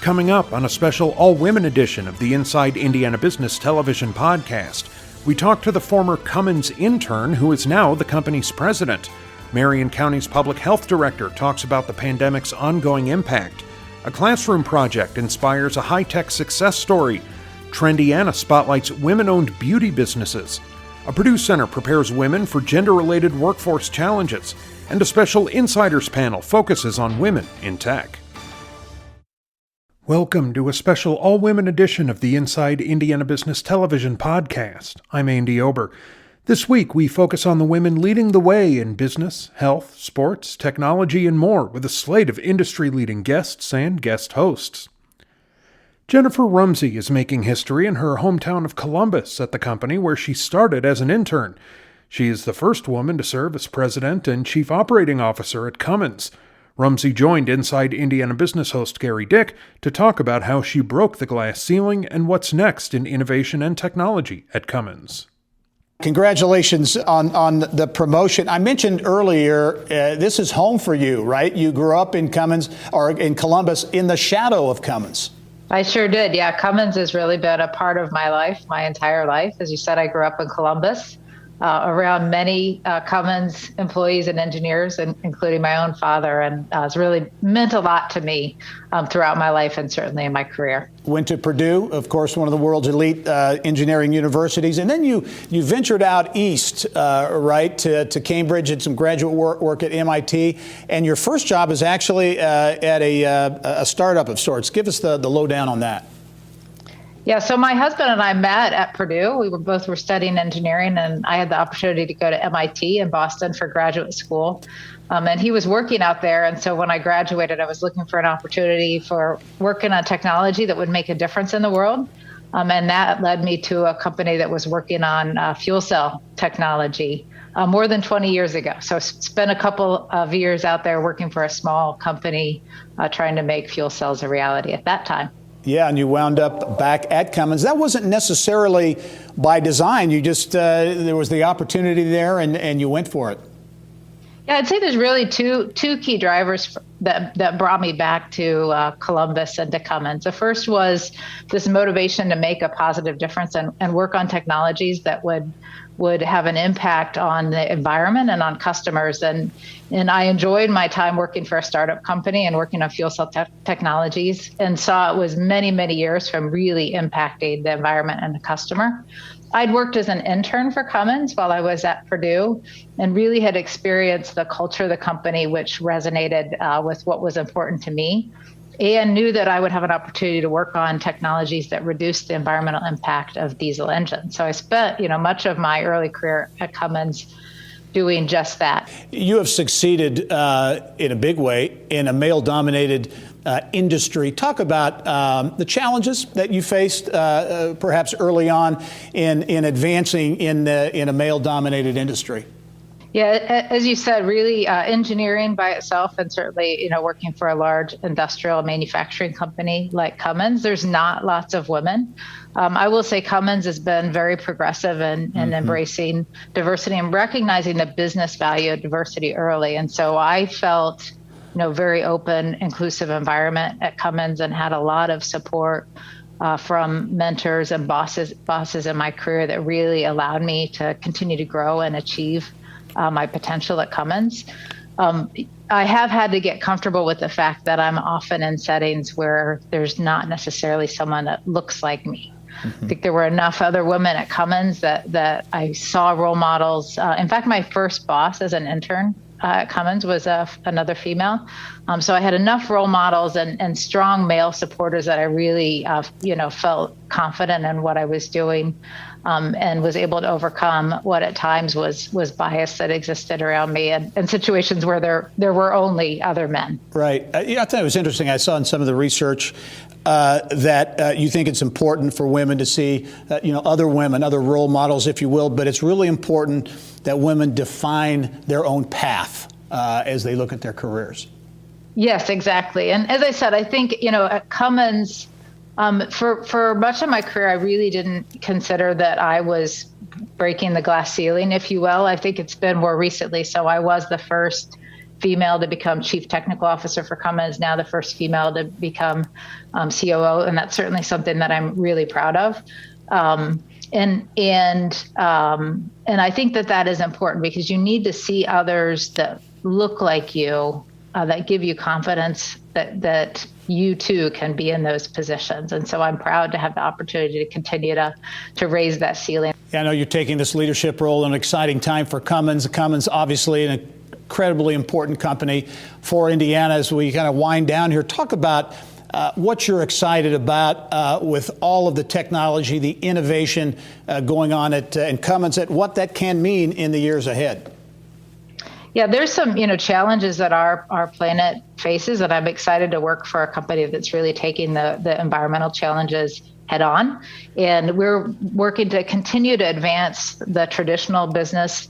Coming up on a special all-women edition of the Inside Indiana Business television podcast, we talk to the former Cummins intern who is now the company's president. Marion County's public health director talks about the pandemic's ongoing impact. A classroom project inspires a high-tech success story. Trendiana spotlights women-owned beauty businesses. A Purdue Center prepares women for gender-related workforce challenges. And a special insiders panel focuses on women in tech. Welcome to a special all-women edition of the Inside Indiana Business television podcast. I'm Andy Ober. This week, we focus on the women leading the way in business, health, sports, technology, and more with a slate of industry-leading guests and guest hosts. Jennifer Rumsey is making history in her hometown of Columbus at the company where she started as an intern. She is the first woman to serve as president and chief operating officer at Cummins. Rumsey joined Inside Indiana Business host Gary Dick to talk about how she broke the glass ceiling and what's next in innovation and technology at Cummins. Congratulations on the promotion. I mentioned earlier, this is home for you, right? You grew up in Cummins, or in Columbus, in the shadow of Cummins. I sure did. Yeah, Cummins has really been a part of my life, my entire life. As you said, I grew up in Columbus. Around many Cummins employees and engineers, including my own father, and it's really meant a lot to me throughout my life and certainly in my career. Went to Purdue, of course, one of the world's elite engineering universities, and then you ventured out east, right, to Cambridge, and some graduate work at MIT, and your first job is actually at a startup of sorts. Give us the lowdown on that. Yeah, so my husband and I met at Purdue. We were studying engineering, and I had the opportunity to go to MIT in Boston for graduate school. And he was working out there. And so when I graduated, I was looking for an opportunity for working on technology that would make a difference in the world. And that led me to a company that was working on fuel cell technology more than 20 years ago. So I spent a couple of years out there working for a small company trying to make fuel cells a reality at that time. Yeah, and you wound up back at Cummins. That wasn't necessarily by design. You just, there was the opportunity there and you went for it. Yeah, I'd say there's really two key drivers that brought me back to Columbus and to Cummins. The first was this motivation to make a positive difference and work on technologies that would have an impact on the environment and on customers. And I enjoyed my time working for a startup company and working on fuel cell technologies, and saw it was many, many years from really impacting the environment and the customer. I'd worked as an intern for Cummins while I was at Purdue and really had experienced the culture of the company, which resonated with what was important to me, and knew that I would have an opportunity to work on technologies that reduced the environmental impact of diesel engines. So I spent, much of my early career at Cummins doing just that. You have succeeded in a big way in a male-dominated industry. Talk about the challenges that you faced perhaps early on in advancing in a male-dominated industry. Yeah, as you said, really engineering by itself, and certainly, working for a large industrial manufacturing company like Cummins, there's not lots of women. I will say Cummins has been very progressive in embracing diversity and recognizing the business value of diversity early. And so I felt, very open, inclusive environment at Cummins, and had a lot of support from mentors and bosses in my career that really allowed me to continue to grow and achieve my potential at Cummins. I have had to get comfortable with the fact that I'm often in settings where there's not necessarily someone that looks like me. I think there were enough other women at Cummins that I saw role models. In fact, my first boss as an intern at Cummins was another female. So I had enough role models and strong male supporters that I really, felt confident in what I was doing, and was able to overcome what at times was bias that existed around me and situations where there were only other men. Right. I thought it was interesting. I saw in some of the research that you think it's important for women to see, other women, other role models, if you will, but it's really important that women define their own path as they look at their careers. Yes, exactly. And as I said, I think, at Cummins, for much of my career, I really didn't consider that I was breaking the glass ceiling, if you will. I think it's been more recently. So I was the first female to become chief technical officer for Cummins, now the first female to become COO. And that's certainly something that I'm really proud of. And I think that is important because you need to see others that look like you, that give you confidence that you too can be in those positions. And so I'm proud to have the opportunity to continue to raise that ceiling. Yeah, I know you're taking this leadership role in an exciting time for Cummins. Cummins, obviously, an incredibly important company for Indiana. As we kind of wind down here, talk about what you're excited about with all of the technology, the innovation going on at Cummins, at what that can mean in the years ahead. Yeah, there's some, challenges that our planet faces, and I'm excited to work for a company that's really taking the environmental challenges head on. And we're working to continue to advance the traditional business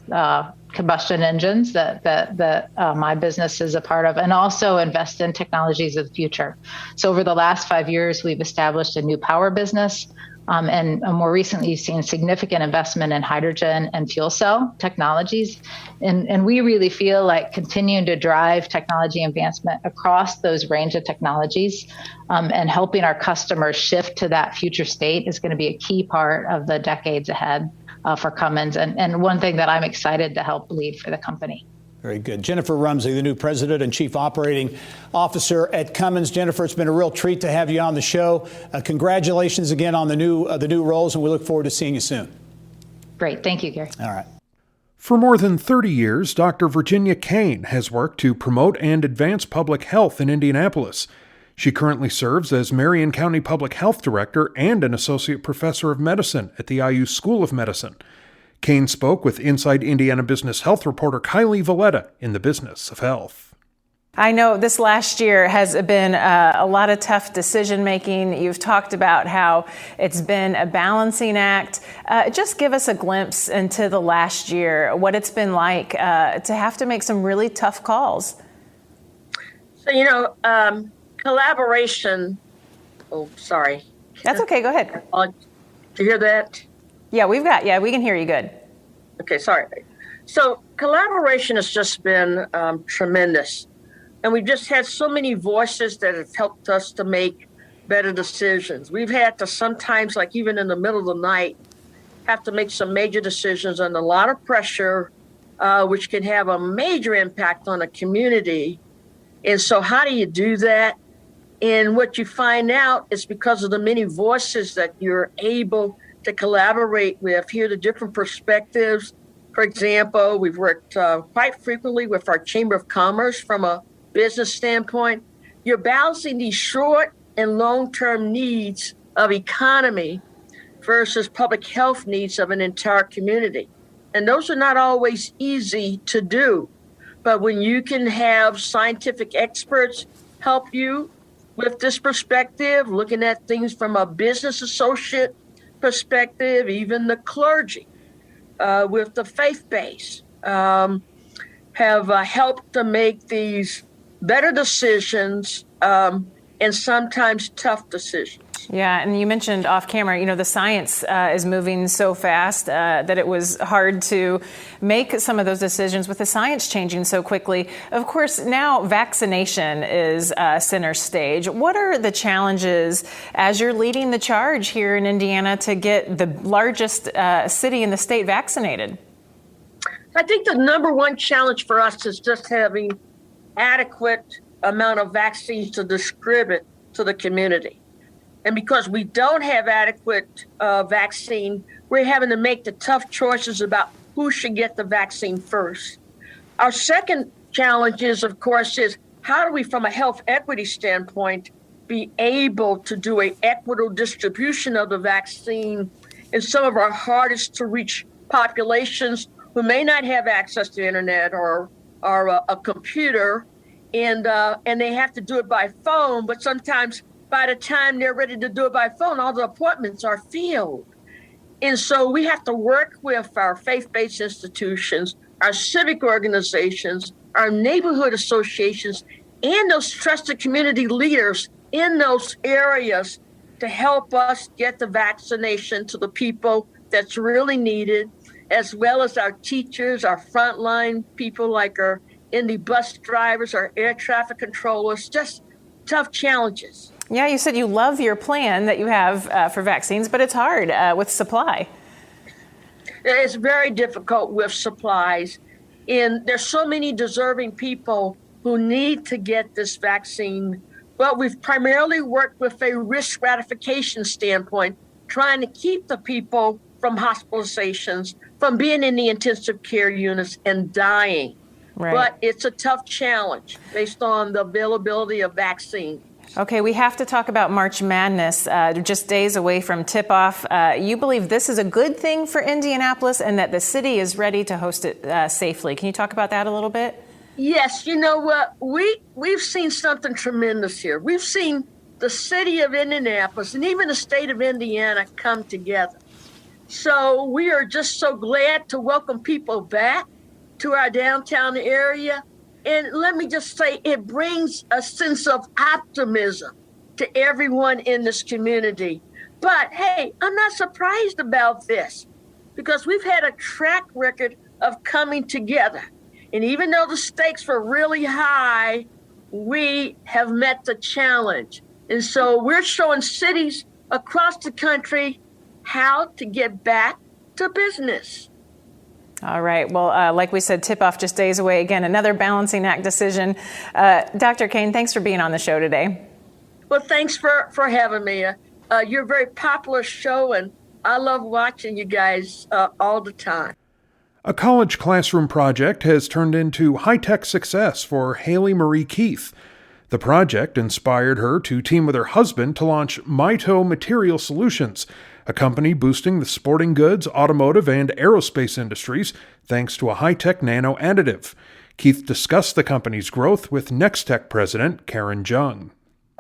combustion engines that my business is a part of, and also invest in technologies of the future. So over the last 5 years, we've established a new power business. And more recently, you've seen significant investment in hydrogen and fuel cell technologies. And we really feel like continuing to drive technology advancement across those range of technologies and helping our customers shift to that future state is going to be a key part of the decades ahead for Cummins. And one thing that I'm excited to help lead for the company. Very good. Jennifer Rumsey, the new president and chief operating officer at Cummins. Jennifer, it's been a real treat to have you on the show. Congratulations again on the new roles, and we look forward to seeing you soon. Great. Thank you, Gary. All right. For more than 30 years, Dr. Virginia Kane has worked to promote and advance public health in Indianapolis. She currently serves as Marion County Public Health Director and an Associate Professor of Medicine at the IU School of Medicine. Kane spoke with Inside Indiana Business Health reporter Kylie Valletta in the business of health. I know this last year has been a lot of tough decision making. You've talked about how it's been a balancing act. Just give us a glimpse into the last year, what it's been like to have to make some really tough calls. So, collaboration. Oh, sorry. That's okay. Go ahead. Do you hear that? Yeah, we can hear you good. Okay, sorry. So collaboration has just been tremendous. And we've just had so many voices that have helped us to make better decisions. We've had to sometimes, like even in the middle of the night, have to make some major decisions under a lot of pressure, which can have a major impact on a community. And so how do you do that? And what you find out is because of the many voices that you're able to collaborate with, hear the different perspectives. For example, we've worked quite frequently with our Chamber of Commerce from a business standpoint. You're balancing these short and long-term needs of economy versus public health needs of an entire community. And those are not always easy to do. But when you can have scientific experts help you with this perspective, looking at things from a business associate perspective, even the clergy with the faith base have helped to make these better decisions and sometimes tough decisions. Yeah, and you mentioned off camera, the science is moving so fast that it was hard to make some of those decisions with the science changing so quickly. Of course, now vaccination is center stage. What are the challenges as you're leading the charge here in Indiana to get the largest city in the state vaccinated? I think the number one challenge for us is just having adequate amount of vaccines to distribute to the community. And because we don't have adequate vaccine, we're having to make the tough choices about who should get the vaccine first. Our second challenge is, of course, is how do we, from a health equity standpoint, be able to do an equitable distribution of the vaccine in some of our hardest to reach populations who may not have access to internet or a computer, and they have to do it by phone, but sometimes by the time they're ready to do it by phone, all the appointments are filled. And so we have to work with our faith-based institutions, our civic organizations, our neighborhood associations, and those trusted community leaders in those areas to help us get the vaccination to the people that's really needed, as well as our teachers, our frontline people like our in the bus drivers or air traffic controllers, just tough challenges. Yeah, you said you love your plan that you have for vaccines, but it's hard with supply. It's very difficult with supplies, and there's so many deserving people who need to get this vaccine. But we've primarily worked with a risk stratification standpoint, trying to keep the people from hospitalizations, from being in the intensive care units and dying. Right. But it's a tough challenge based on the availability of vaccine. Okay, we have to talk about March Madness, just days away from tip-off. You believe this is a good thing for Indianapolis and that the city is ready to host it safely. Can you talk about that a little bit? Yes, you know what? We've seen something tremendous here. We've seen the city of Indianapolis and even the state of Indiana come together. So we are just so glad to welcome people back to our downtown area. And let me just say, it brings a sense of optimism to everyone in this community. But hey, I'm not surprised about this because we've had a track record of coming together. And even though the stakes were really high, we have met the challenge. And so we're showing cities across the country how to get back to business. All right. Well, like we said, tip-off just days away. Again, another balancing act decision. Dr. Kane, thanks for being on the show today. Well, thanks for having me. You're a very popular show, and I love watching you guys all the time. A college classroom project has turned into high-tech success for Haley Marie Keith. The project inspired her to team with her husband to launch Mito Material Solutions, a company boosting the sporting goods, automotive, and aerospace industries thanks to a high-tech nano additive. Keith discussed the company's growth with Nextech president Karen Jung.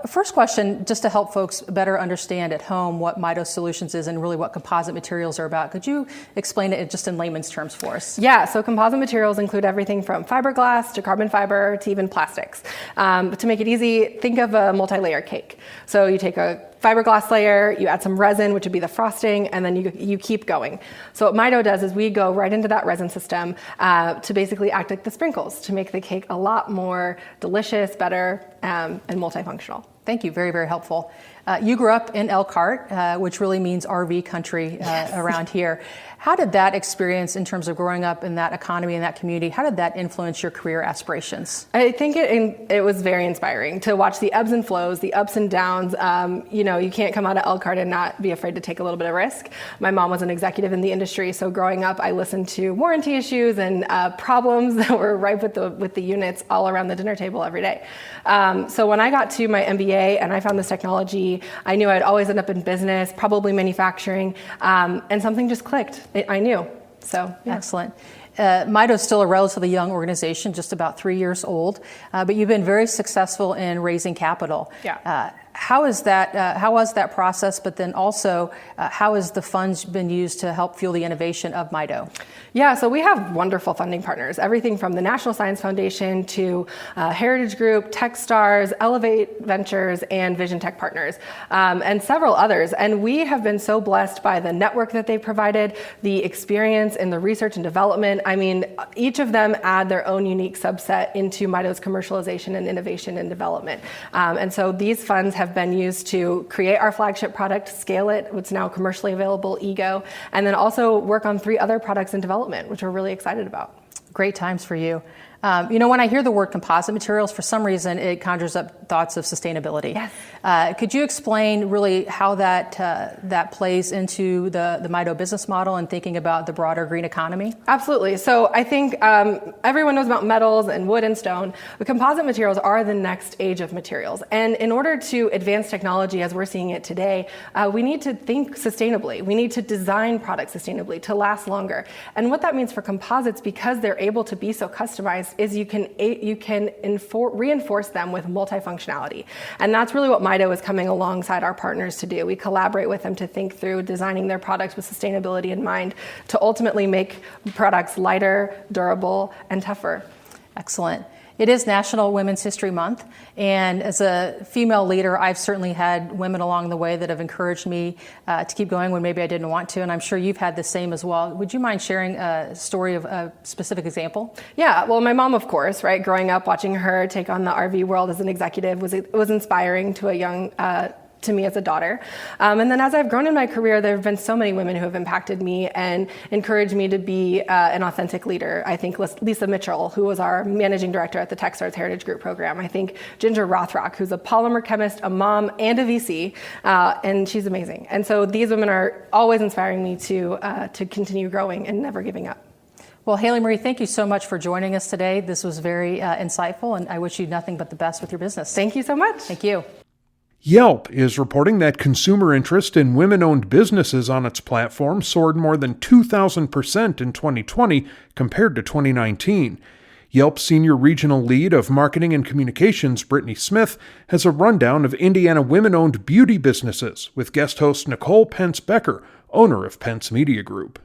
First question, just to help folks better understand at home what Mito Solutions is and really what composite materials are about. Could you explain it just in layman's terms for us? Yeah, so composite materials include everything from fiberglass to carbon fiber to even plastics. But to make it easy, think of a multi-layer cake. So you take a fiberglass layer, you add some resin, which would be the frosting, and then you keep going. So what Mito does is we go right into that resin system to basically act like the sprinkles to make the cake a lot more delicious, better, and multifunctional. Thank you. Very, very helpful. You grew up in Elkhart, which really means RV country around here. How did that experience in terms of growing up in that economy, in that community, how did that influence your career aspirations? I think it was very inspiring to watch the ebbs and flows, the ups and downs. You can't come out of Elkhart and not be afraid to take a little bit of risk. My mom was an executive in the industry, so growing up, I listened to warranty issues and problems that were ripe with the units all around the dinner table every day. So when I got to my MBA and I found this technology, I knew I'd always end up in business, probably manufacturing, and something just clicked. I knew. So yeah. Excellent. Mito is still a relatively young organization, just about 3 years old, but you've been very successful in raising capital. Yeah. How was that process? But then also, how has the funds been used to help fuel the innovation of Mito? Yeah, so we have wonderful funding partners, everything from the National Science Foundation to Heritage Group, Techstars, Elevate Ventures, and Vision Tech Partners, and several others. And we have been so blessed by the network that they've provided, the experience in the research and development. I mean, each of them add their own unique subset into Mito's commercialization and innovation and development. And so these funds have been used to create our flagship product, scale it, what's now commercially available, Ego, and then also work on 3 other products in development, which we're really excited about. Great times for you. When I hear the word composite materials, for some reason, it conjures up thoughts of sustainability. Yes. Could you explain really how that plays into the Mito business model and thinking about the broader green economy? Absolutely. So I think everyone knows about metals and wood and stone, but composite materials are the next age of materials. And in order to advance technology as we're seeing it today, we need to think sustainably. We need to design products sustainably to last longer. And what that means for composites, because they're able to be so customized, is you can reinforce them with multifunctionality. And that's really what Mito is coming alongside our partners to do. We collaborate with them to think through designing their products with sustainability in mind to ultimately make products lighter, durable, and tougher. Excellent. It is National Women's History Month, and as a female leader, I've certainly had women along the way that have encouraged me to keep going when maybe I didn't want to, and I'm sure you've had the same as well. Would you mind sharing a story of a specific example? Yeah, well, my mom, of course, right? Growing up, watching her take on the RV world as an executive was inspiring to a young to me as a daughter. And then as I've grown in my career, there have been so many women who have impacted me and encouraged me to be an authentic leader. I think Lisa Mitchell, who was our managing director at the Techstars Heritage Group program. I think Ginger Rothrock, who's a polymer chemist, a mom, and a VC, and she's amazing. And so these women are always inspiring me to continue growing and never giving up. Well, Haley Marie, thank you so much for joining us today. This was very insightful, and I wish you nothing but the best with your business. Thank you so much. Thank you. Yelp is reporting that consumer interest in women-owned businesses on its platform soared more than 2,000% in 2020 compared to 2019. Yelp Senior Regional Lead of Marketing and Communications, Brittany Smith, has a rundown of Indiana women-owned beauty businesses with guest host Nicole Pence-Becker, owner of Pence Media Group.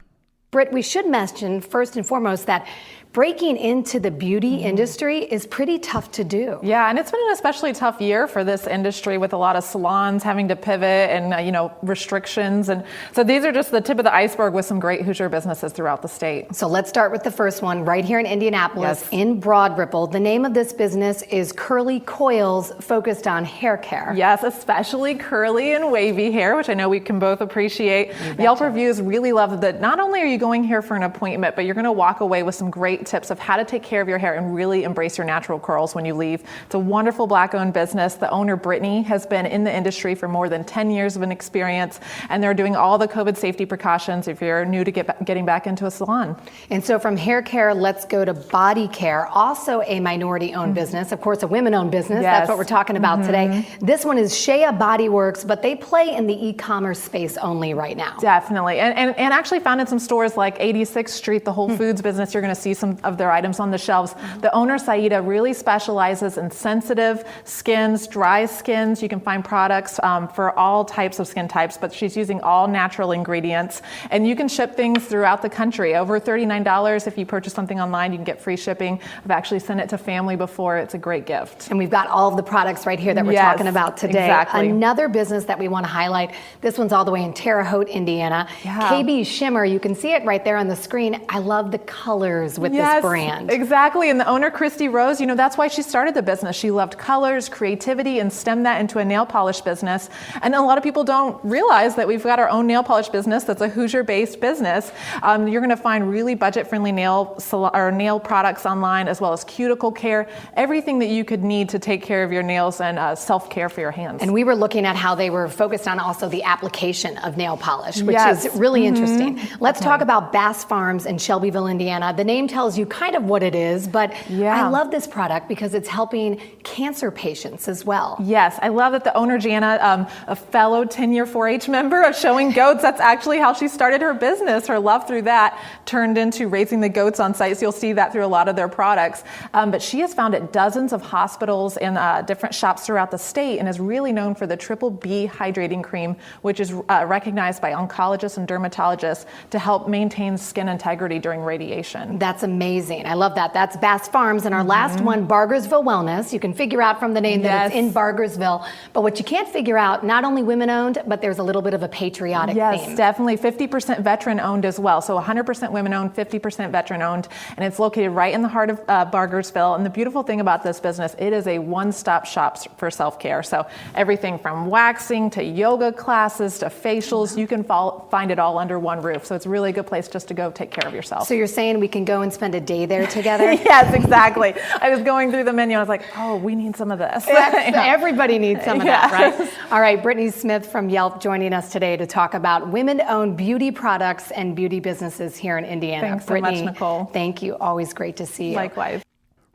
Britt, we should mention first and foremost that breaking into the beauty industry is pretty tough to do. Yeah, and it's been an especially tough year for this industry with a lot of salons having to pivot and restrictions. And so these are just the tip of the iceberg with some great Hoosier businesses throughout the state. So let's start with the first one right here in Indianapolis, in Broad Ripple. The name of this business is Curly Coils, focused on hair care. Yes, especially curly and wavy hair, which I know we can both appreciate. Yelp reviews really love that not only are you going here for an appointment, but you're going to walk away with some great tips of how to take care of your hair and really embrace your natural curls when you leave. It's a wonderful Black-owned business. The owner, Brittany, has been in the industry for more than 10 years of an experience, and they're doing all the COVID safety precautions if you're new to getting back into a salon. And so from hair care, let's go to body care, also a minority-owned business, of course, a women-owned business. Yes. That's what we're talking about today. This one is Shea Body Works, but they play in the e-commerce space only right now. Definitely, and actually found in some stores like 86th Street, the Whole Foods business, you're going to see some of their items on the shelves. The owner, Saida, really specializes in sensitive skins, dry skins. You can find products for all types of skin types, but she's using all natural ingredients. And you can ship things throughout the country. Over $39 if you purchase something online, you can get free shipping. I've actually sent it to family before. It's a great gift. And we've got all of the products right here that we're talking about today. Exactly. Another business that we want to highlight, this one's all the way in Terre Haute, Indiana. Yeah. KB Shimmer, you can see it right there on the screen. I love the colors with this brand. Exactly. And the owner, Christy Rose, that's why she started the business. She loved colors, creativity, and stemmed that into a nail polish business. And a lot of people don't realize that we've got our own nail polish business that's a Hoosier-based business. You're going to find really budget-friendly nail products online, as well as cuticle care, everything that you could need to take care of your nails and self-care for your hands. And we were looking at how they were focused on also the application of nail polish, which is really interesting. Let's talk about Bass Farms in Shelbyville, Indiana. The name tells you kind of what it is, but I love this product because it's helping cancer patients as well. Yes, I love that the owner, Jana, a fellow 10-year 4-H member of showing goats, that's actually how she started her business. Her love through that turned into raising the goats on site, so you'll see that through a lot of their products. But she has found at dozens of hospitals and different shops throughout the state and is really known for the Triple B hydrating cream, which is recognized by oncologists and dermatologists to help maintain skin integrity during radiation. That's amazing. I love that. That's Bass Farms. And our last one, Bargersville Wellness. You can figure out from the name that it's in Bargersville. But what you can't figure out, not only women owned, but there's a little bit of a patriotic theme. Yes, definitely. 50% veteran owned as well. So 100% women owned, 50% veteran owned. And it's located right in the heart of Bargersville. And the beautiful thing about this business, it is a one-stop shop for self-care. So everything from waxing to yoga classes to facials, you can find it all under one roof. So it's really a good place just to go take care of yourself. So you're saying we can go and spend a day there together? Yes, exactly. I was going through the menu. I was like, oh, we need some of this. Everybody needs some of that, right? All right, Brittany Smith from Yelp joining us today to talk about women-owned beauty products and beauty businesses here in Indiana. Thanks Brittany, so much, Nicole. Thank you. Always great to see you. Likewise.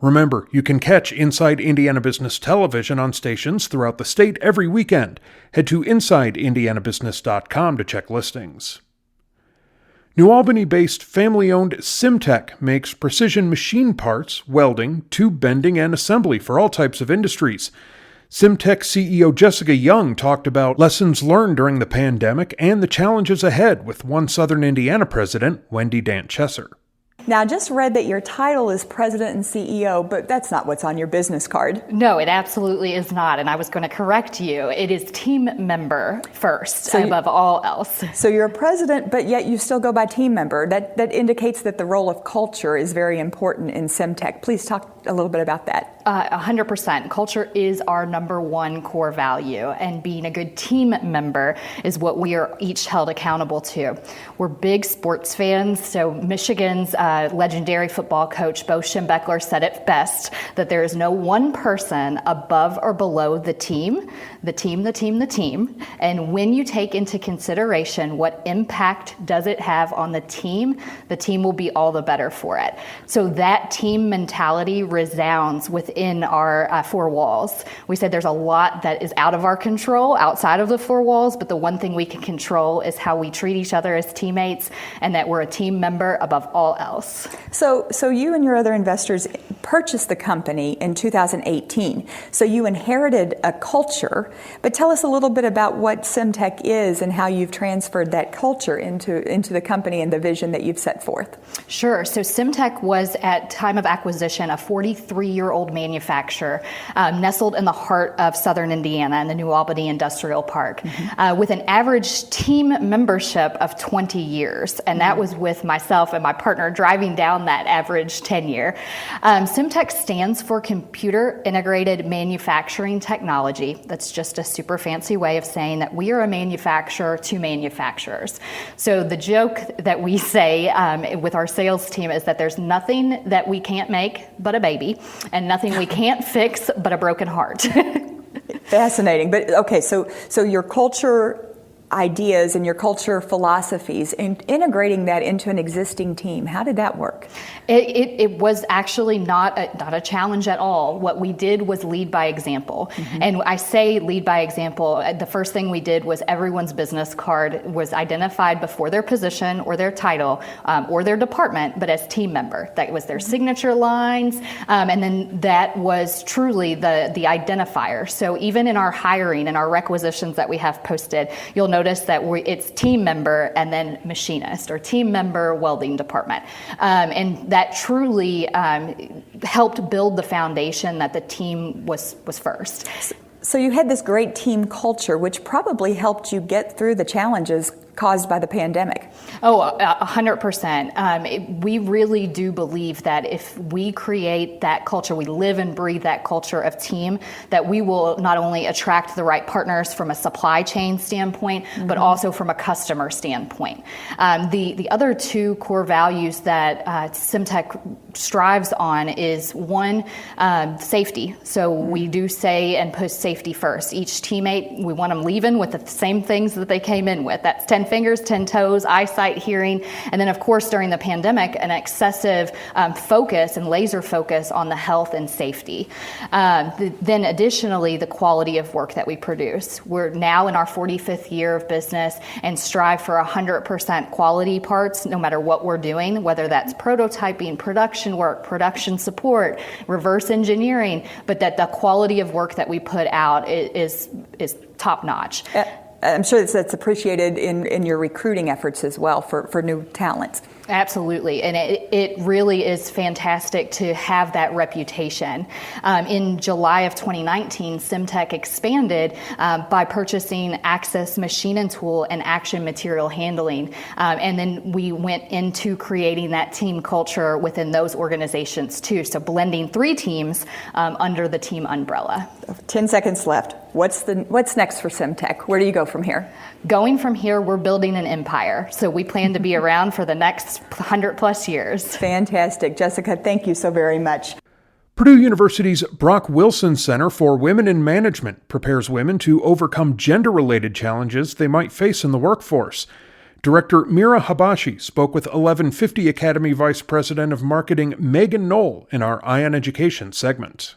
Remember, you can catch Inside Indiana Business Television on stations throughout the state every weekend. Head to InsideIndianaBusiness.com to check listings. New Albany-based family-owned Simtech makes precision machine parts, welding, tube bending, and assembly for all types of industries. Simtech CEO Jessica Young talked about lessons learned during the pandemic and the challenges ahead with One Southern Indiana president Wendy Dant Chesser. Now, I just read that your title is President and CEO, but that's not what's on your business card. No, it absolutely is not. And I was going to correct you. It is team member first, above all else. So you're a president, but yet you still go by team member. That indicates that the role of culture is very important in Semtech. Please talk a little bit about that. 100%. Culture is our number one core value, and being a good team member is what we are each held accountable to. We're big sports fans, so Michigan's legendary football coach Bo Schembechler said it best, that there is no one person above or below the team. And when you take into consideration what impact does it have on the team will be all the better for it. So that team mentality resounds within our four walls. We said there's a lot that is out of our control outside of the four walls, but the one thing we can control is how we treat each other as teammates, and that we're a team member above all else. So you and your other investors purchased the company in 2018. So you inherited a culture, but tell us a little bit about what Semtech is and how you've transferred that culture into the company and the vision that you've set forth. Sure. So Semtech was, at time of acquisition, a 43-year-old manufacturer nestled in the heart of southern Indiana in the New Albany Industrial Park, with an average team membership of 20 years. And that was with myself and my partner driving down that average tenure. Semtech stands for Computer Integrated Manufacturing Technology. That's just a super fancy way of saying that we are a manufacturer to manufacturers. So the joke that we say with our sales team is that there's nothing that we can't make but a baby, and nothing we can't fix but a broken heart. Fascinating. But okay, so your culture ideas and your culture philosophies and integrating that into an existing team, how did that work? It was actually not a challenge at all. What we did was lead by example. And I say lead by example, the first thing we did was everyone's business card was identified before their position or their title or their department, but as team member. That was their signature lines, and then that was truly the identifier. So even in our hiring and our requisitions that we have posted, you'll notice that it's team member and then machinist, or team member welding department. And that truly helped build the foundation that the team was first. So you had this great team culture, which probably helped you get through the challenges caused by the pandemic. Oh, 100%. We really do believe that if we create that culture, we live and breathe that culture of team, that we will not only attract the right partners from a supply chain standpoint, but also from a customer standpoint. The other two core values that Semtech strives on is one, safety. So we do say and put safety first. Each teammate, we want them leaving with the same things that they came in with. That's 10 fingers, 10 toes, eyesight, hearing, and then of course during the pandemic, an excessive focus and laser focus on the health and safety. Then additionally, the quality of work that we produce. We're now in our 45th year of business and strive for 100% quality parts, no matter what we're doing, whether that's prototyping, production work, production support, reverse engineering, but that the quality of work that we put out is top notch. I'm sure that's appreciated in your recruiting efforts as well for new talent. Absolutely, and it really is fantastic to have that reputation. In July of 2019, Semtech expanded by purchasing Access Machine and Tool and Action Material Handling, and then we went into creating that team culture within those organizations too, so blending 3 teams under the team umbrella. 10 seconds left. What's next for Semtech? Where do you go from here? Going from here, we're building an empire. So we plan to be around for the next 100 plus years. Fantastic. Jessica, thank you so very much. Purdue University's Brock Wilson Center for Women in Management prepares women to overcome gender-related challenges they might face in the workforce. Director Mira Habashi spoke with 1150 Academy Vice President of Marketing Megan Knoll in our Eye on Education segment.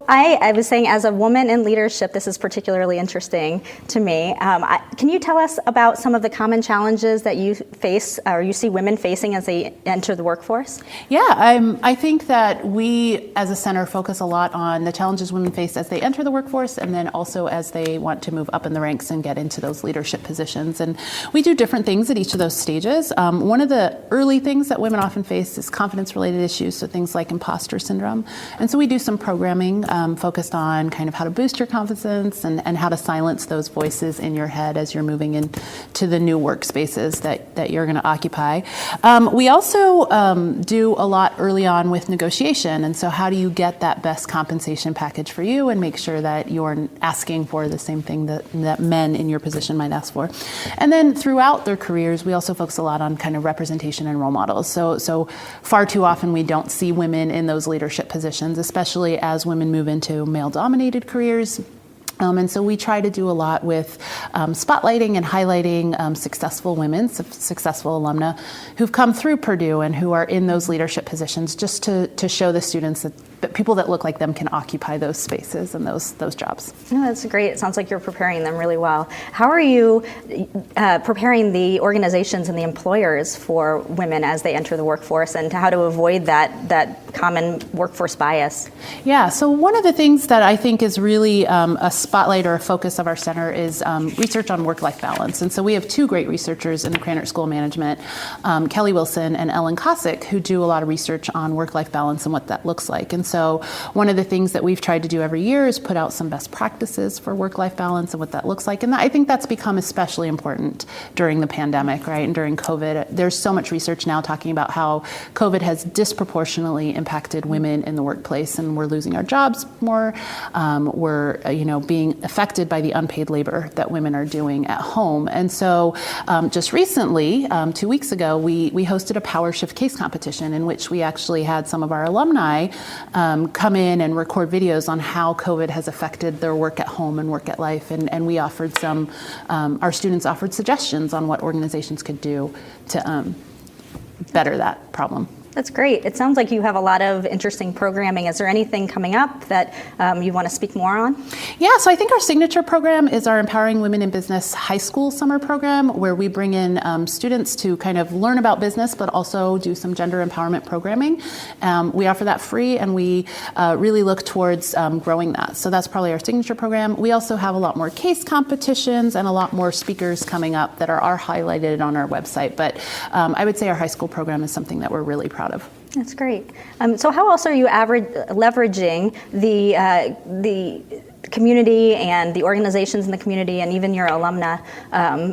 I was saying, as a woman in leadership, this is particularly interesting to me. Can you tell us about some of the common challenges that you face or you see women facing as they enter the workforce? Yeah, I think that we as a center focus a lot on the challenges women face as they enter the workforce and then also as they want to move up in the ranks and get into those leadership positions. And we do different things at each of those stages. One of the early things that women often face is confidence-related issues, so things like imposter syndrome. And so we do some programming focused on kind of how to boost your confidence and how to silence those voices in your head as you're moving into the new workspaces that you're going to occupy. We also do a lot early on with negotiation. And so how do you get that best compensation package for you and make sure that you're asking for the same thing that men in your position might ask for. And then throughout their careers, we also focus a lot on kind of representation and role models. So far too often we don't see women in those leadership positions, especially as women move into male-dominated careers. And so we try to do a lot with spotlighting and highlighting successful women, successful alumna who've come through Purdue and who are in those leadership positions, just to show the students that people that look like them can occupy those spaces and those jobs. Oh, that's great. It sounds like you're preparing them really well. How are you preparing the organizations and the employers for women as they enter the workforce and how to avoid that common workforce bias? Yeah, so one of the things that I think is really a spotlight or a focus of our center is research on work-life balance. And so we have two great researchers in the Krannert School of Management, Kelly Wilson and Ellen Kosick, who do a lot of research on work-life balance and what that looks like. And so one of the things that we've tried to do every year is put out some best practices for work-life balance and what that looks like. And I think that's become especially important during the pandemic, right? And during COVID, there's so much research now talking about how COVID has disproportionately impacted women in the workplace, and we're losing our jobs more. We're, being affected by the unpaid labor that women are doing at home. And so just recently, 2 weeks ago, we hosted a Power Shift case competition in which we actually had some of our alumni come in and record videos on how COVID has affected their work at home and work at life. And we offered our students offered suggestions on what organizations could do to better that problem. That's great. It sounds like you have a lot of interesting programming. Is there anything coming up that you want to speak more on? Yeah, so I think our signature program is our Empowering Women in Business High School Summer Program, where we bring in students to kind of learn about business, but also do some gender empowerment programming. We offer that free, and we really look towards growing that. So that's probably our signature program. We also have a lot more case competitions and a lot more speakers coming up that are highlighted on our website. But I would say our high school program is something that we're really proud of. That's great. So how else are you leveraging the community and the organizations in the community and even your alumna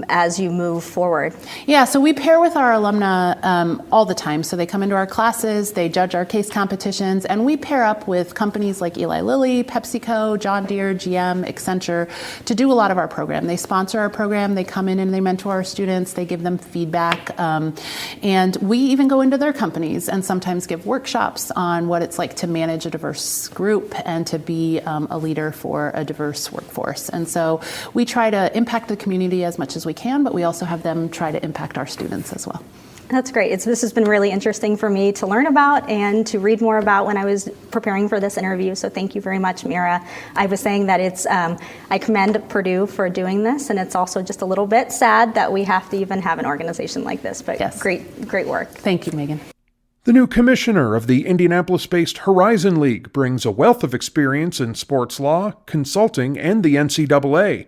as you move forward? Yeah, so we pair with our alumna all the time. So they come into our classes, they judge our case competitions, and we pair up with companies like Eli Lilly, PepsiCo, John Deere, GM, Accenture to do a lot of our program. They sponsor our program, they come in and they mentor our students, they give them feedback, and we even go into their companies and sometimes give workshops on what it's like to manage a diverse group and to be a leader for a diverse workforce. And so we try to impact the community as much as we can, but we also have them try to impact our students as well. That's great. This has been really interesting for me to learn about and to read more about when I was preparing for this interview. So thank you very much, Mira. I was saying that I commend Purdue for doing this, and it's also just a little bit sad that we have to even have an organization like this, but yes. Great work. Thank you, Megan. The new commissioner of the Indianapolis-based Horizon League brings a wealth of experience in sports law, consulting, and the NCAA.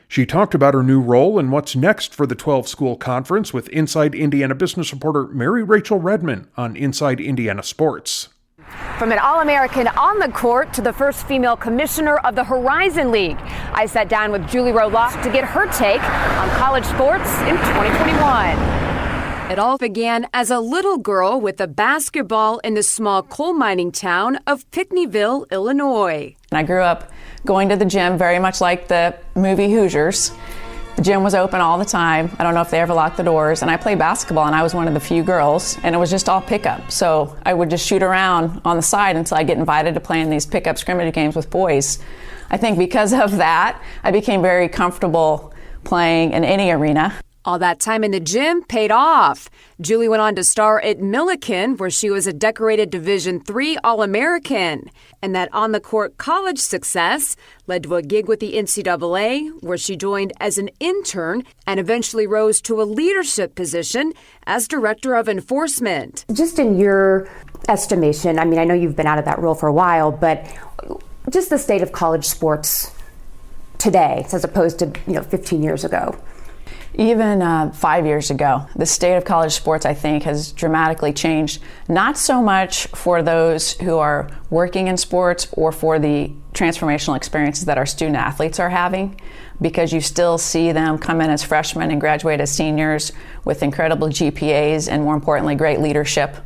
She talked about her new role and what's next for the 12-school conference with Inside Indiana business reporter Mary Rachel Redman on Inside Indiana Sports. From an All-American on the court to the first female commissioner of the Horizon League, I sat down with Julie Roloff to get her take on college sports in 2021. It all began as a little girl with a basketball in the small coal mining town of Pinckneyville, Illinois. I grew up going to the gym very much like the movie Hoosiers. The gym was open all the time. I don't know if they ever locked the doors. And I played basketball, and I was one of the few girls, and it was just all pickup. So I would just shoot around on the side until I get invited to play in these pickup scrimmage games with boys. I think because of that, I became very comfortable playing in any arena. All that time in the gym paid off. Julie went on to star at Milliken, where she was a decorated Division III All-American. And that on-the-court college success led to a gig with the NCAA, where she joined as an intern and eventually rose to a leadership position as Director of Enforcement. Just in your estimation, I mean, I know you've been out of that role for a while, but just the state of college sports today, as opposed to 15 years ago. Even 5 years ago, the state of college sports, I think, has dramatically changed, not so much for those who are working in sports or for the transformational experiences that our student athletes are having, because you still see them come in as freshmen and graduate as seniors with incredible GPAs and, more importantly, great leadership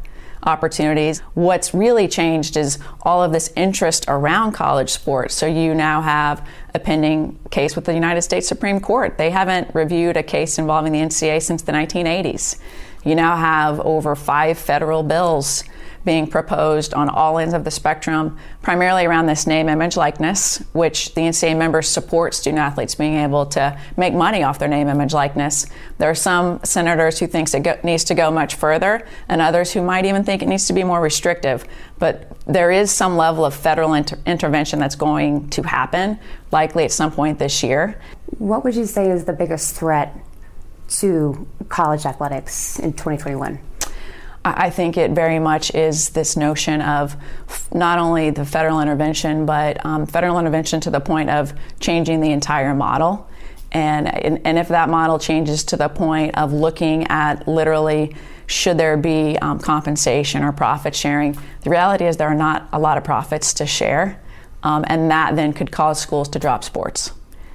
opportunities. What's really changed is all of this interest around college sports. So you now have a pending case with the United States Supreme Court. They haven't reviewed a case involving the NCAA since the 1980s. You now have over 5 federal bills being proposed on all ends of the spectrum, primarily around this name, image, likeness, which the NCAA members support student athletes being able to make money off their name, image, likeness. There are some senators who think it needs to go much further, and others who might even think it needs to be more restrictive. But there is some level of federal intervention that's going to happen, likely at some point this year. What would you say is the biggest threat to college athletics in 2021? I think it very much is this notion of not only the federal intervention, but federal intervention to the point of changing the entire model. And if that model changes to the point of looking at literally, should there be compensation or profit sharing, the reality is there are not a lot of profits to share. And that then could cause schools to drop sports.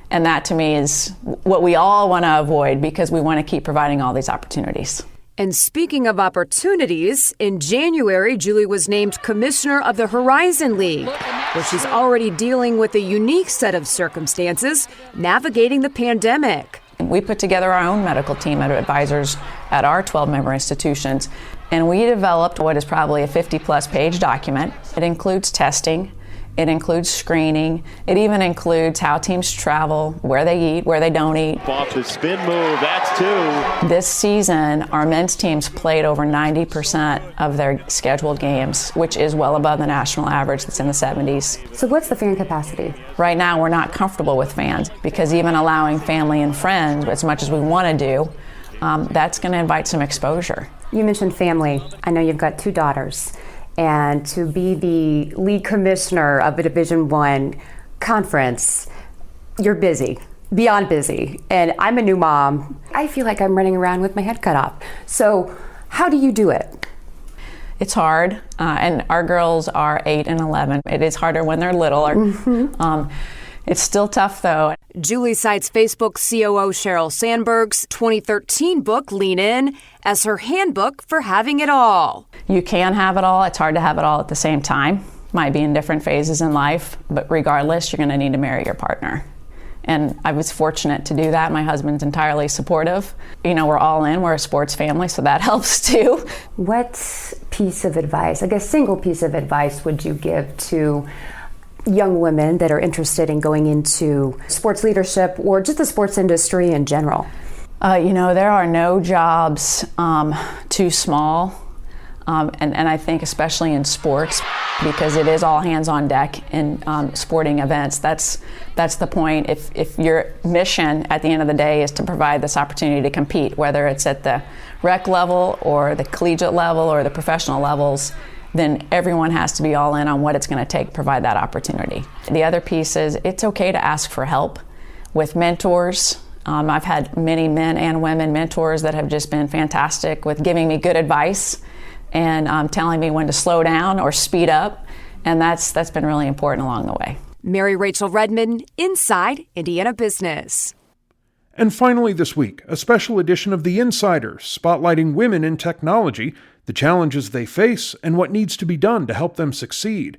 And that to me is what we all want to avoid, because we want to keep providing all these opportunities. And speaking of opportunities, in January, Julie was named Commissioner of the Horizon League, where she's already dealing with a unique set of circumstances, navigating the pandemic. We put together our own medical team of advisors at our 12-member institutions, and we developed what is probably a 50-plus page document. It includes testing. It includes screening. It even includes how teams travel, where they eat, where they don't eat. Off the spin move, that's 2. This season, our men's teams played over 90% of their scheduled games, which is well above the national average that's in the 70s. So what's the fan capacity? Right now, we're not comfortable with fans, because even allowing family and friends, as much as we want to do, that's going to invite some exposure. You mentioned family. I know you've got 2 daughters. And to be the lead commissioner of a Division I conference, you're busy, beyond busy. And I'm a new mom. I feel like I'm running around with my head cut off. So how do you do it? It's hard, and our girls are 8 and 11. It is harder when they're little. It's still tough, though. Julie cites Facebook COO Sheryl Sandberg's 2013 book, Lean In, as her handbook for having it all. You can have it all. It's hard to have it all at the same time. Might be in different phases in life, but regardless, you're going to need to marry your partner. And I was fortunate to do that. My husband's entirely supportive. We're all in. We're a sports family, so that helps too. What piece of advice, I guess single piece of advice, would you give to young women that are interested in going into sports leadership or just the sports industry in general? There are no jobs too small. And I think especially in sports, because it is all hands on deck in sporting events. That's the point. If your mission at the end of the day is to provide this opportunity to compete, whether it's at the rec level or the collegiate level or the professional levels, then everyone has to be all in on what it's going to take to provide that opportunity. The other piece is it's okay to ask for help with mentors. I've had many men and women mentors that have just been fantastic with giving me good advice and telling me when to slow down or speed up, and that's been really important along the way. Mary Rachel Redmond, Inside Indiana Business. And finally this week, a special edition of The Insider, spotlighting women in technology, the challenges they face, and what needs to be done to help them succeed.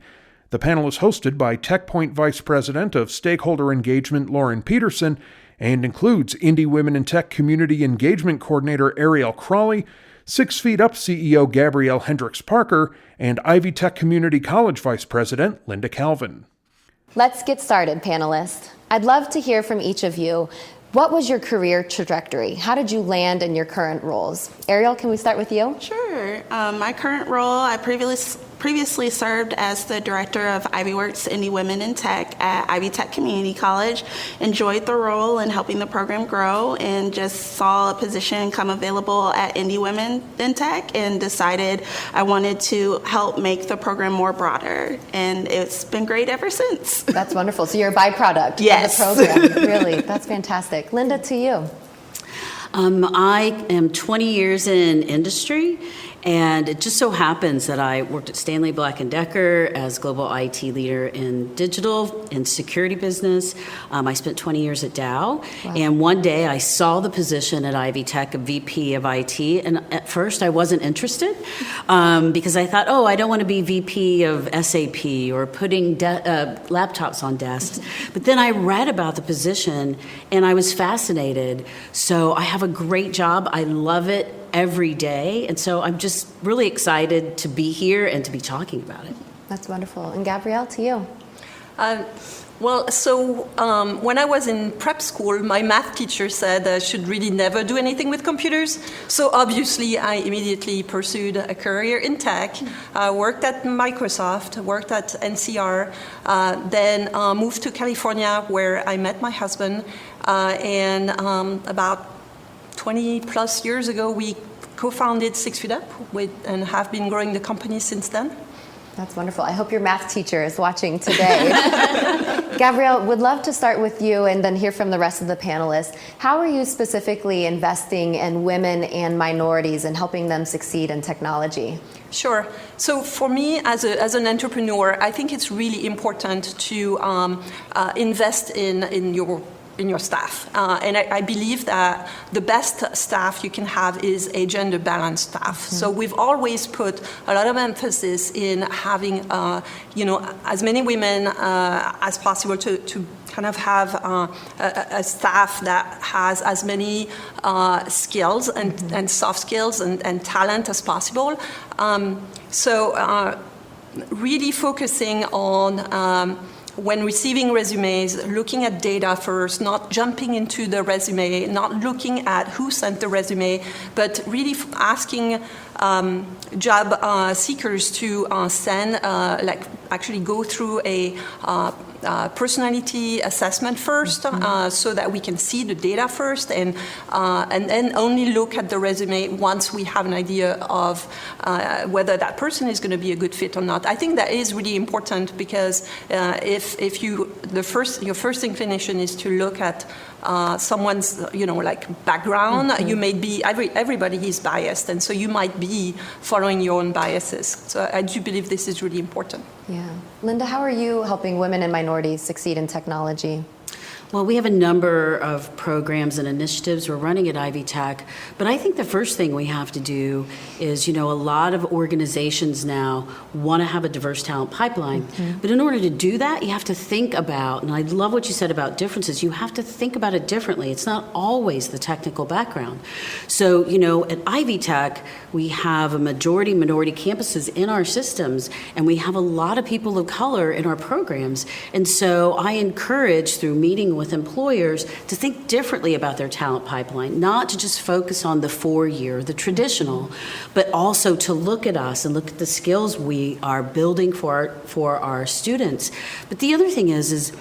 The panel is hosted by TechPoint Vice President of Stakeholder Engagement Lauren Peterson and includes Indie Women in Tech Community Engagement Coordinator Ariel Crawley, 6 Feet Up CEO Gabrielle Hendricks-Parker, and Ivy Tech Community College Vice President Linda Calvin. Let's get started, panelists. I'd love to hear from each of you. What was your career trajectory? How did you land in your current roles? Ariel, can we start with you? Sure. My current role, I previously served as the director of Ivy Works Indie Women in Tech at Ivy Tech Community College. Enjoyed the role and helping the program grow, and just saw a position come available at Indie Women in Tech and decided I wanted to help make the program more broader. And it's been great ever since. That's wonderful. So you're a byproduct yes. of the program. Really, that's fantastic. Linda, to you. I am 20 years in industry, and it just so happens that I worked at Stanley Black & Decker as global IT leader in digital and security business. I spent 20 years at Dow, and one day I saw the position at Ivy Tech of VP of IT, and at first I wasn't interested because I thought, I don't want to be VP of SAP or putting laptops on desks. But then I read about the position, and I was fascinated. So I have a great job. I love it every day, and so I'm just really excited to be here and to be talking about it. That's wonderful. And Gabrielle, to you. When I was in prep school, my math teacher said I should really never do anything with computers. So obviously, I immediately pursued a career in tech, worked at Microsoft, worked at NCR, then moved to California where I met my husband, and about 20 plus years ago, we co-founded 6 Feet Up and have been growing the company since then. That's wonderful. I hope your math teacher is watching today. Gabrielle, would love to start with you and then hear from the rest of the panelists. How are you specifically investing in women and minorities and helping them succeed in technology? Sure. So for me, as an entrepreneur, I think it's really important to invest in your staff. And I believe that the best staff you can have is a gender balanced staff. Mm-hmm. So we've always put a lot of emphasis in having, as many women as possible to kind of have a staff that has as many skills and soft skills and talent as possible. Really focusing on when receiving resumes, looking at data first, not jumping into the resume, not looking at who sent the resume, but really asking job seekers to send, actually go through a personality assessment first, so that we can see the data first, and then only look at the resume once we have an idea of whether that person is going to be a good fit or not. I think that is really important because if your first inclination is to look at someone's background, mm-hmm. you may be everybody is biased, and so you might be following your own biases. So I do believe this is really important. Yeah, Linda, how are you helping women and minorities succeed in technology? Well, we have a number of programs and initiatives we're running at Ivy Tech, but I think the first thing we have to do is, a lot of organizations now want to have a diverse talent pipeline, mm-hmm. but in order to do that, you have to think about, and I love what you said about differences, you have to think about it differently. It's not always the technical background. So, at Ivy Tech, we have a majority minority campuses in our systems, and we have a lot of people of color in our programs, and so I encourage through meeting with employers to think differently about their talent pipeline, not to just focus on the 4-year, the traditional, but also to look at us and look at the skills we are building for our students. But the other thing is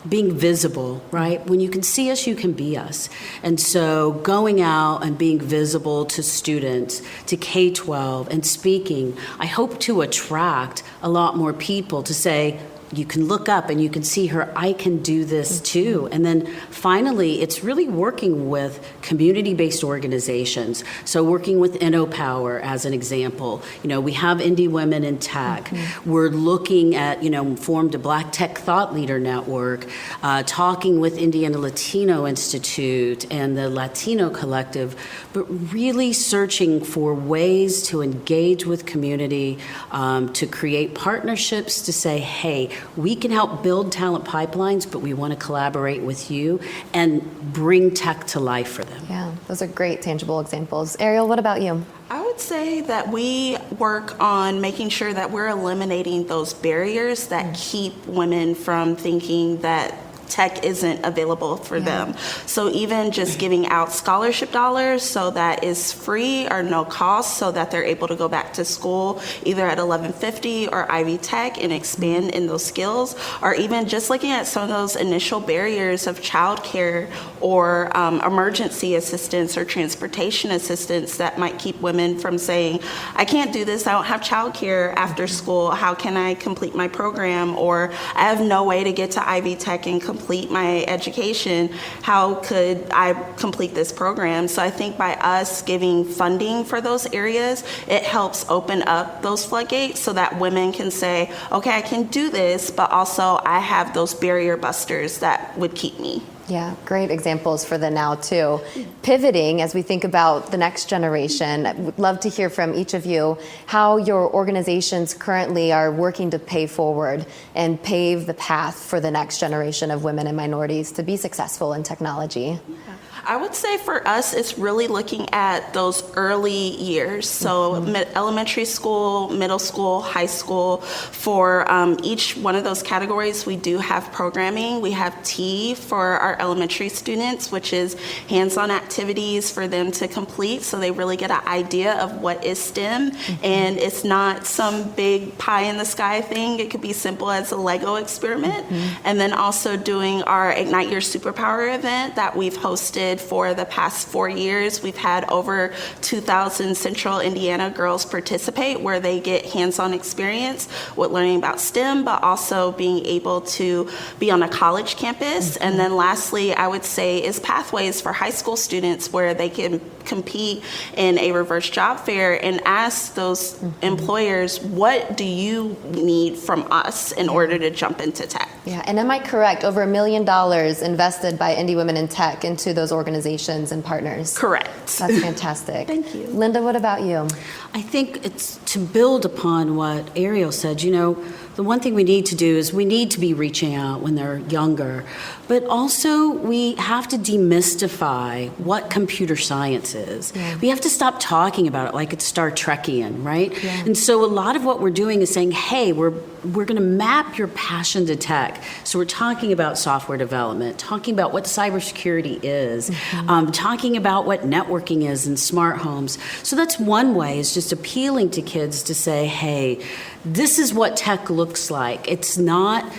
being visible, right? When you can see us, you can be us. And so going out and being visible to students, to K-12, and speaking, I hope to attract a lot more people to say, you can look up and you can see her, I can do this too. And then finally, it's really working with community-based organizations. So working with InnoPower as an example. We have Indie Women in Tech. Mm-hmm. We're looking at, formed a Black Tech Thought Leader Network, talking with Indiana Latino Institute and the Latino Collective, but really searching for ways to engage with community, to create partnerships, to say, hey, we can help build talent pipelines, but we want to collaborate with you and bring tech to life for them. Yeah, those are great tangible examples. Ariel, what about you? I would say that we work on making sure that we're eliminating those barriers that keep women from thinking that tech isn't available for them. So even just giving out scholarship dollars so that is free or no cost so that they're able to go back to school either at 1150 or Ivy Tech and expand in those skills, or even just looking at some of those initial barriers of childcare or emergency assistance or transportation assistance that might keep women from saying, I can't do this, I don't have childcare after school, how can I complete my program? Or I have no way to get to Ivy Tech and complete my education, how could I complete this program? So I think by us giving funding for those areas, it helps open up those floodgates so that women can say, okay, I can do this, but also I have those barrier busters that would keep me. Yeah, great examples for the now too. Pivoting as we think about the next generation, I would love to hear from each of you how your organizations currently are working to pay forward and pave the path for the next generation of women and minorities to be successful in technology. I would say for us, it's really looking at those early years. So elementary school, middle school, high school. For each one of those categories, we do have programming. We have T for our elementary students, which is hands-on activities for them to complete so they really get an idea of what is STEM. And it's not some big pie-in-the-sky thing. It could be simple as a Lego experiment. And then also doing our Ignite Your Superpower event that we've hosted for the past 4 years. We've had over 2,000 Central Indiana girls participate where they get hands-on experience with learning about STEM, but also being able to be on a college campus. And then lastly, I would say is pathways for high school students where they can compete in a reverse job fair and ask those employers, what do you need from us in order to jump into tech? Yeah, and am I correct? Over $1 million invested by Indie Women in Tech into those organizations and partners. Correct. That's fantastic. Thank you. Linda, what about you? I think it's to build upon what Ariel said. You know, the one thing we need to do is we need to be reaching out when they're younger, but also we have to demystify what computer science is. Yeah. We have to stop talking about it like it's Star Trekian, right? Yeah. And so a lot of what we're doing is saying, hey, we're going to map your passion to tech. So we're talking about software development, talking about what cybersecurity is, talking about what networking is in smart homes. So that's one way, is just appealing to kids to say, hey, this is what tech looks like. It's not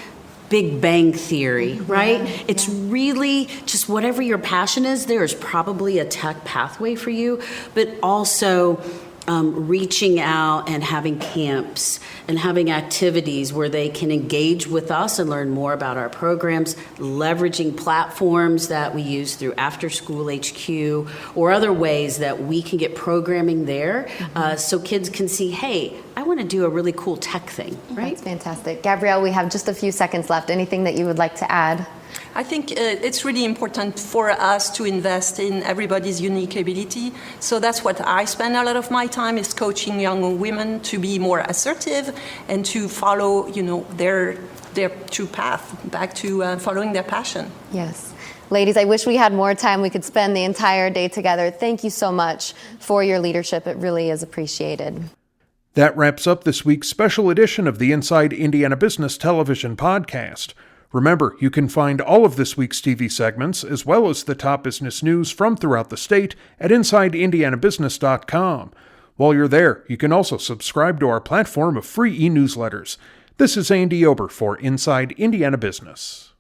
Big Bang Theory, right? It's really just whatever your passion is, there's probably a tech pathway for you, but also reaching out and having camps and having activities where they can engage with us and learn more about our programs, leveraging platforms that we use through After School HQ or other ways that we can get programming there so kids can see, hey, I want to do a really cool tech thing, right? That's fantastic. Gabrielle, we have just a few seconds left. Anything that you would like to add? I think it's really important for us to invest in everybody's unique ability. So that's what I spend a lot of my time is coaching young women to be more assertive and to follow, their true path back to following their passion. Yes. Ladies, I wish we had more time. We could spend the entire day together. Thank you so much for your leadership. It really is appreciated. That wraps up this week's special edition of the Inside Indiana Business Television podcast. Remember, you can find all of this week's TV segments, as well as the top business news from throughout the state, at InsideIndianaBusiness.com. While you're there, you can also subscribe to our platform of free e-newsletters. This is Andy Ober for Inside Indiana Business.